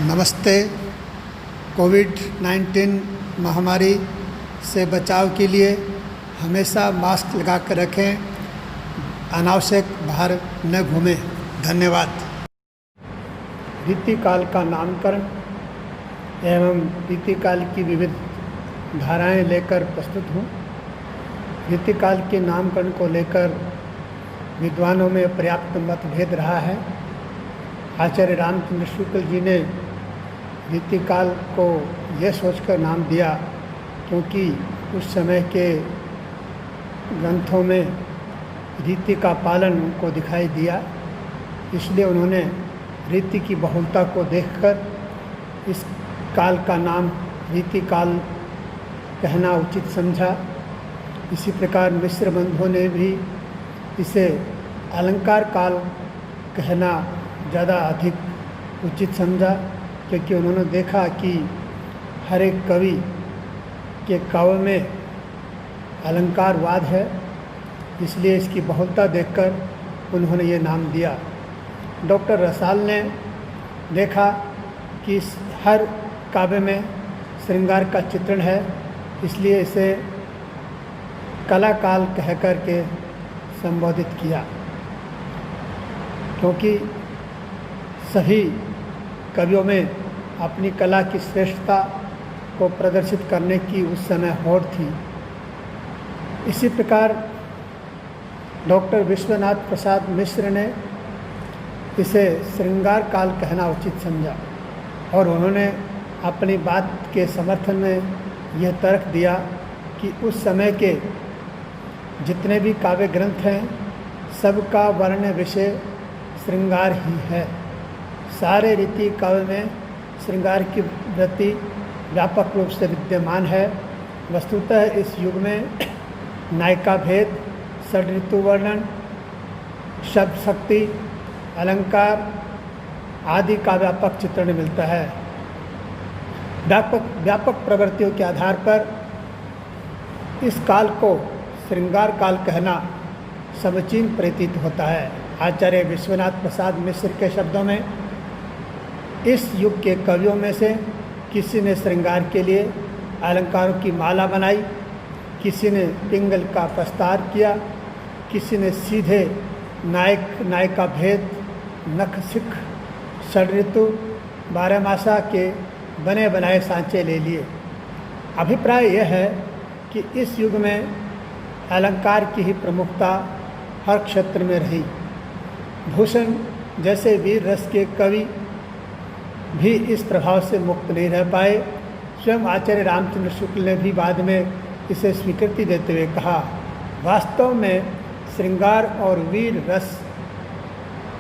नमस्ते। कोविड-19 महामारी से बचाव के लिए हमेशा मास्क लगा कर रखें, अनावश्यक बाहर न घूमें। धन्यवाद। रीतिकाल का नामकरण एवं रीतिकाल की विविध धाराएं लेकर प्रस्तुत हूँ। रीतिकाल के नामकरण को लेकर विद्वानों में पर्याप्त मतभेद रहा है। आचार्य रामचंद्र शुक्ल जी ने रीतिकाल को यह सोचकर नाम दिया क्योंकि उस समय के ग्रंथों में रीति का पालन उनको दिखाई दिया, इसलिए उन्होंने रीति की बहुलता को देखकर इस काल का नाम रीतिकाल कहना उचित समझा। इसी प्रकार मिश्र बंधुओं ने भी इसे अलंकार काल कहना ज़्यादा अधिक उचित समझा, क्योंकि उन्होंने देखा कि हर एक कवि के काव्य में अलंकारवाद है, इसलिए इसकी बहुलता देखकर उन्होंने ये नाम दिया। डॉक्टर रसाल ने देखा कि हर काव्य में श्रृंगार का चित्रण है, इसलिए इसे कला काल कह कर के संबोधित किया, क्योंकि सभी कवियों में अपनी कला की श्रेष्ठता को प्रदर्शित करने की उस समय होड़ थी। इसी प्रकार डॉक्टर विश्वनाथ प्रसाद मिश्र ने इसे श्रृंगार काल कहना उचित समझा और उन्होंने अपनी बात के समर्थन में यह तर्क दिया कि उस समय के जितने भी काव्य ग्रंथ हैं सबका वर्ण विषय श्रृंगार ही है। सारे रीति काव्य में श्रृंगार की वृत्ति व्यापक रूप से विद्यमान है। वस्तुतः इस युग में नायिका भेद, षड ऋतु वर्णन, शब्द शक्ति, अलंकार आदि का व्यापक चित्रण मिलता है। व्यापक प्रवृत्तियों के आधार पर इस काल को श्रृंगार काल कहना समीचीन प्रतीत होता है। आचार्य विश्वनाथ प्रसाद मिश्र के शब्दों में इस युग के कवियों में से किसी ने श्रृंगार के लिए अलंकारों की माला बनाई, किसी ने पिंगल का प्रस्तार किया, किसी ने सीधे नायक नायिका भेद, नख सिख, षड ऋतु, बारहमासा के बने बनाए सांचे ले लिए। अभिप्राय यह है कि इस युग में अलंकार की ही प्रमुखता हर क्षेत्र में रही। भूषण जैसे वीर रस के कवि भी इस प्रभाव से मुक्त नहीं रह पाए। स्वयं आचार्य रामचंद्र शुक्ल ने भी बाद में इसे स्वीकृति देते हुए कहा, वास्तव में श्रृंगार और वीर रस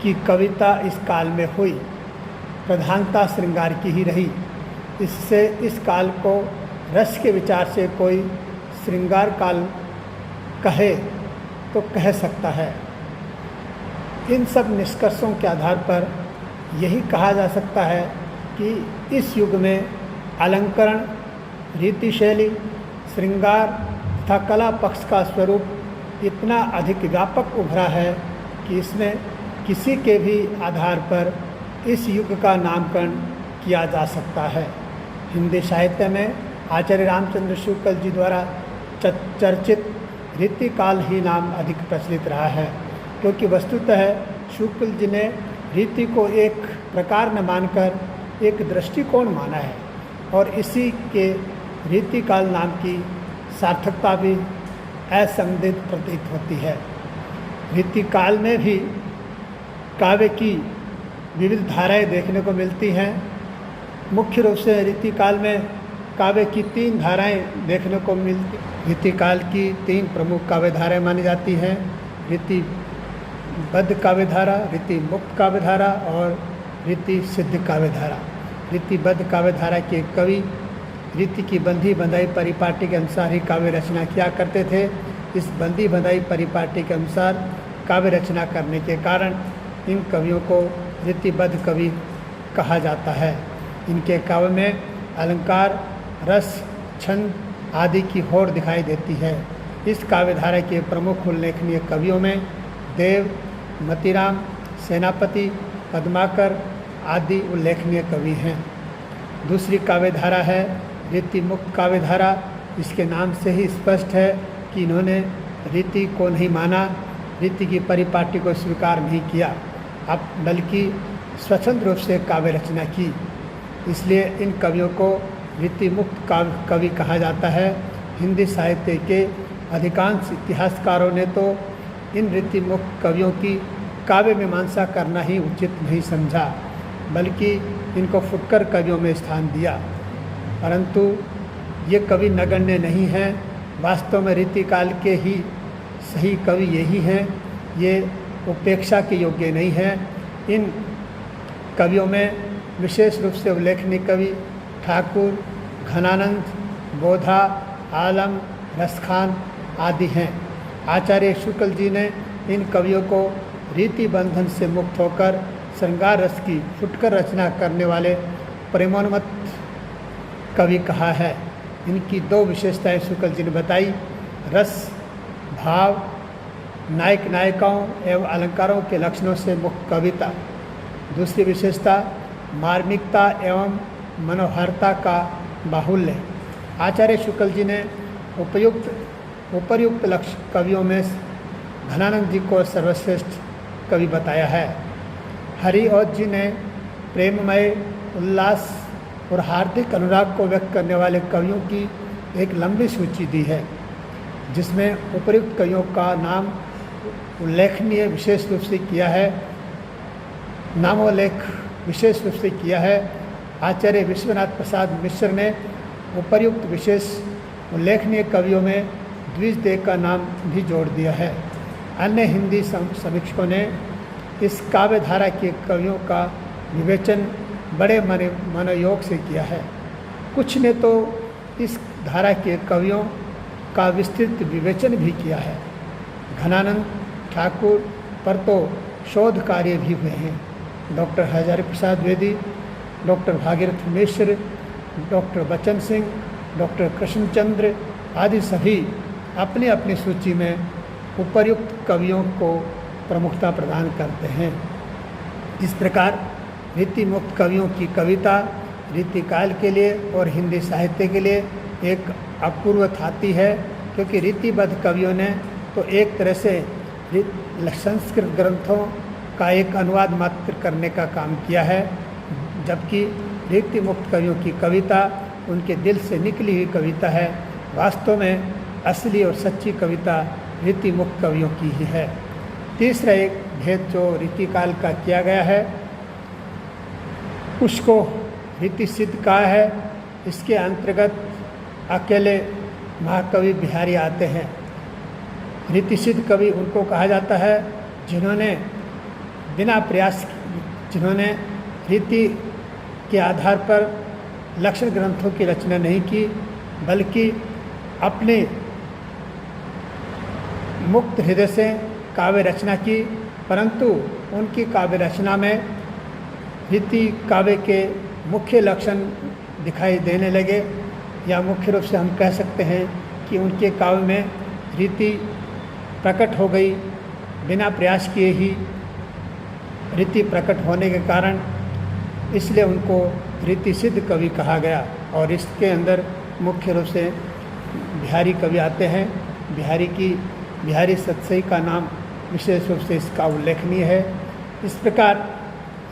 की कविता इस काल में हुई, प्रधानता श्रृंगार की ही रही। इससे इस काल को रस के विचार से कोई श्रृंगार काल कहे तो कह सकता है। इन सब निष्कर्षों के आधार पर यही कहा जा सकता है कि इस युग में अलंकरण, रीति शैली, श्रृंगार तथा कला पक्ष का स्वरूप इतना अधिक व्यापक उभरा है कि इसमें किसी के भी आधार पर इस युग का नामकरण किया जा सकता है। हिंदी साहित्य में आचार्य रामचंद्र शुक्ल जी द्वारा चर्चित रीतिकाल ही नाम अधिक प्रचलित रहा है, क्योंकि वस्तुतः शुक्ल जी ने रीति को एक प्रकार न मानकर एक दृष्टिकोण माना है और इसी के रीतिकाल नाम की सार्थकता भी असंदिग्ध प्रतीत होती है। रीतिकाल में भी काव्य की विविध धाराएं देखने को मिलती हैं। मुख्य रूप से रीतिकाल में काव्य की 3 धाराएं देखने को मिलती। रीतिकाल की 3 प्रमुख काव्य धाराएं मानी जाती हैं: रीतिबद्ध काव्य धारा, रीति मुक्त काव्य धारा और रीति सिद्ध काव्य धारा। रीतिबद्ध काव्य धारा के कवि रीति की बंधी बंधाई परिपाटी के अनुसार ही काव्य रचना किया करते थे। इस बंधी बंधाई परिपाटी के अनुसार काव्य रचना करने के कारण इन कवियों को रीतिबद्ध कवि कहा जाता है। इनके काव्य में अलंकार, रस, छंद आदि की होड़ दिखाई देती है। इस काव्य धारा के प्रमुख उल्लेखनीय कवियों में देव, मतीराम, सेनापति, पद्माकर आदि उल्लेखनीय कवि हैं। दूसरी काव्यधारा है रीति मुक्त काव्यधारा। इसके नाम से ही स्पष्ट है कि इन्होंने रीति को नहीं माना, रीति की परिपाटी को स्वीकार नहीं किया, अब बल्कि स्वतंत्र रूप से काव्य रचना की। इसलिए इन कवियों को रीति मुक्त कवि कहा जाता है। हिंदी साहित्य के अधिकांश इतिहासकारों ने तो इन रीति मुक्त कवियों की काव्य मीमांसा करना ही उचित नहीं समझा, बल्कि इनको फुटकर कवियों में स्थान दिया। परंतु ये कवि नगण्य नहीं हैं। वास्तव में रीतिकाल के ही सही कवि यही हैं, ये उपेक्षा के योग्य नहीं हैं। इन कवियों में विशेष रूप से उल्लेखनीय कवि ठाकुर, घनानंद, बोधा, आलम, रसखान आदि हैं। आचार्य शुक्ल जी ने इन कवियों को रीति बंधन से मुक्त होकर श्रृंगार रस की फुटकर रचना करने वाले प्रेमोन्मत्त कवि कहा है। इनकी दो विशेषताएं शुक्ल जी ने बताई: रस, भाव, नायक नायिकाओं एवं अलंकारों के लक्षणों से मुक्त कविता। दूसरी विशेषता मार्मिकता एवं मनोहरता का बाहुल्य। आचार्य शुक्ल जी ने उपर्युक्त लक्ष्य कवियों में घनानंद जी को सर्वश्रेष्ठ कवि बताया है। हरिऔध जी ने प्रेममय, उल्लास और हार्दिक अनुराग को व्यक्त करने वाले कवियों की एक लंबी सूची दी है, जिसमें उपर्युक्त कवियों का नाम उल्लेखनीय विशेष रूप से किया है, नामोल्लेख विशेष रूप से किया है। आचार्य विश्वनाथ प्रसाद मिश्र ने उपर्युक्त विशेष उल्लेखनीय कवियों में द्विजदेव का नाम भी जोड़ दिया है। अन्य हिंदी समीक्षकों ने इस काव्यधारा के कवियों का विवेचन बड़े मनोयोग से किया है। कुछ ने तो इस धारा के कवियों का विस्तृत विवेचन भी किया है। घनानंद ठाकुर पर तो शोध कार्य भी हुए हैं। डॉक्टर हजारी प्रसाद द्विवेदी, डॉक्टर भागीरथ मिश्र, डॉक्टर बच्चन सिंह, डॉक्टर कृष्णचंद्र आदि सभी अपनी अपनी सूची में उपर्युक्त कवियों को प्रमुखता प्रदान करते हैं। इस प्रकार रीति मुक्त कवियों की कविता रीतिकाल के लिए और हिंदी साहित्य के लिए एक अपूर्व ख्याति है, क्योंकि रीतिबद्ध कवियों ने तो एक तरह से संस्कृत ग्रंथों का एक अनुवाद मात्र करने का काम किया है, जबकि रीति मुक्त कवियों की कविता उनके दिल से निकली हुई कविता है। वास्तव में असली और सच्ची कविता रीति मुक्त कवियों की ही है। तीसरा एक भेद जो रीतिकाल का किया गया है, उसको रीति सिद्ध कहा है। इसके अंतर्गत अकेले महाकवि बिहारी आते हैं। रीति सिद्ध कवि उनको कहा जाता है जिन्होंने बिना प्रयास, जिन्होंने रीति के आधार पर लक्षण ग्रंथों की रचना नहीं की, बल्कि अपने मुक्त हृदय से काव्य रचना की, परंतु उनकी काव्य रचना में रीति काव्य के मुख्य लक्षण दिखाई देने लगे, या मुख्य रूप से हम कह सकते हैं कि उनके काव्य में रीति प्रकट हो गई। बिना प्रयास किए ही रीति प्रकट होने के कारण इसलिए उनको रीति सिद्ध कवि कहा गया। और इसके अंदर मुख्य रूप से बिहारी कवि आते हैं। बिहारी सतसई का नाम विशेष रूप से इसका उल्लेखनीय है। इस प्रकार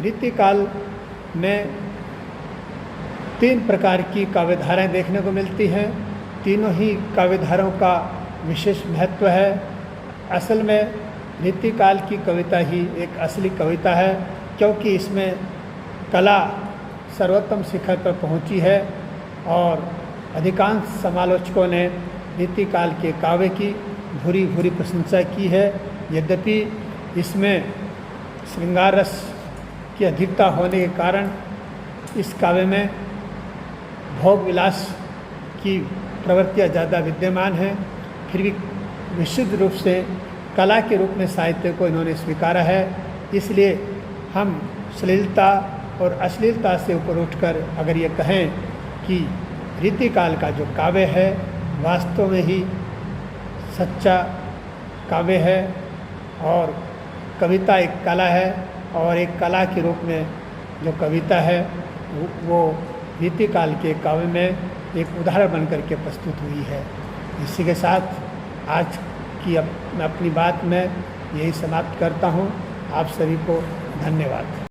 रीतिकाल में 3 प्रकार की काव्यधाराएँ देखने को मिलती हैं। तीनों ही काव्यधाराओं का विशेष महत्व है। असल में रीतिकाल की कविता ही एक असली कविता है, क्योंकि इसमें कला सर्वोत्तम शिखर पर पहुंची है और अधिकांश समालोचकों ने रीतिकाल के काव्य की भूरी भूरी प्रशंसा की है। यद्यपि इसमें श्रृंगार रस की अधिकता होने के कारण इस काव्य में भोग विलास की प्रवृत्तियाँ ज़्यादा विद्यमान हैं, फिर भी विशुद्ध रूप से कला के रूप में साहित्य को इन्होंने स्वीकारा है। इसलिए हम श्लीलता और अश्लीलता से ऊपर उठकर अगर ये कहें कि रीतिकाल का जो काव्य है वास्तव में ही सच्चा काव्य है और कविता एक कला है, और एक कला के रूप में जो कविता है वो बीते काल के काव्य में एक उदाहरण बनकर के प्रस्तुत हुई है। इसी के साथ आज की मैं अपनी बात में यही समाप्त करता हूँ। आप सभी को धन्यवाद।